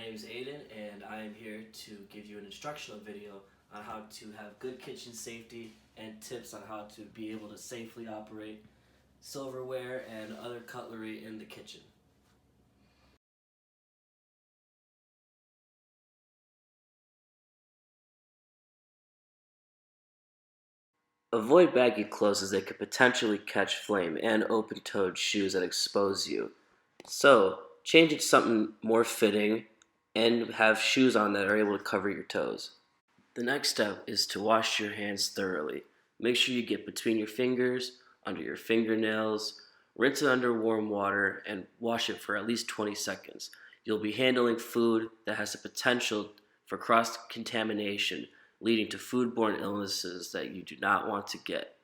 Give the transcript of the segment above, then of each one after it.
name is Aiden, and I am here to give you an instructional video on how to have good kitchen safety and tips on how to be able to safely operate silverware and other cutlery in the kitchen. Avoid baggy clothes as they could potentially catch flame, and open-toed shoes that expose you. So, change it to something more fitting and have shoes on that are able to cover your toes. The next step is to wash your hands thoroughly. Make sure you get between your fingers, under your fingernails, rinse it under warm water, and wash it for at least 20 seconds. You'll be handling food that has the potential for cross-contamination, leading to foodborne illnesses that you do not want to get.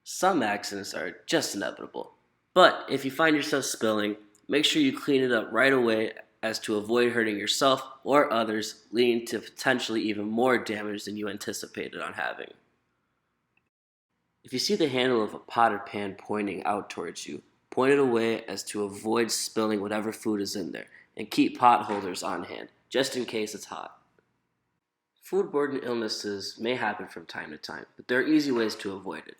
Some accidents are just inevitable, but if you find yourself spilling, make sure you clean it up right away as to avoid hurting yourself or others, leading to potentially even more damage than you anticipated on having. If you see the handle of a pot or pan pointing out towards you, point it away as to avoid spilling whatever food is in there, and keep pot holders on hand, just in case it's hot. Foodborne illnesses may happen from time to time, but there are easy ways to avoid it.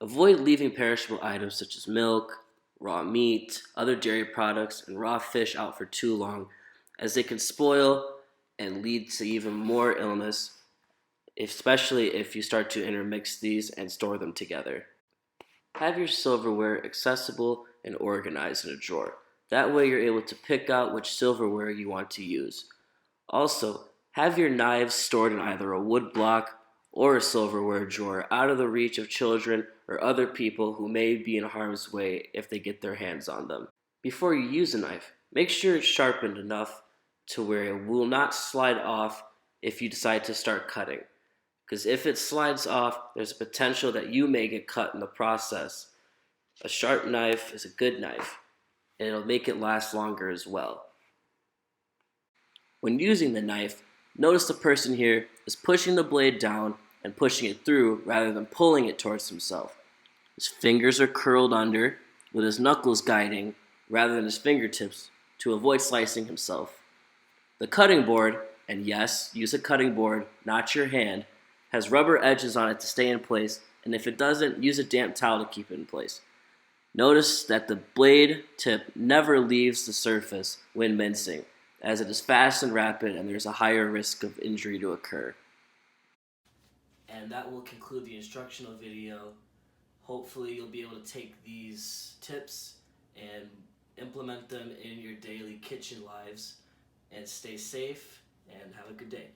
Avoid leaving perishable items such as milk, raw meat, other dairy products, and raw fish out for too long, as they can spoil and lead to even more illness, especially if you start to intermix these and store them together. Have your silverware accessible and organized in a drawer. That way you're able to pick out which silverware you want to use. Also, have your knives stored in either a wood block or a silverware drawer out of the reach of children or other people who may be in harm's way if they get their hands on them. Before you use a knife, make sure it's sharpened enough to where it will not slide off if you decide to start cutting. Because if it slides off, there's a potential that you may get cut in the process. A sharp knife is a good knife, and it'll make it last longer as well. When using the knife, notice the person here is pushing the blade down and pushing it through rather than pulling it towards himself. His fingers are curled under, with his knuckles guiding rather than his fingertips to avoid slicing himself. The cutting board, and yes, use a cutting board, not your hand, has rubber edges on it to stay in place, and if it doesn't, use a damp towel to keep it in place. Notice that the blade tip never leaves the surface when mincing, as it is fast and rapid and there's a higher risk of injury to occur. And that will conclude the instructional video. Hopefully you'll be able to take these tips and implement them in your daily kitchen lives, and stay safe and have a good day.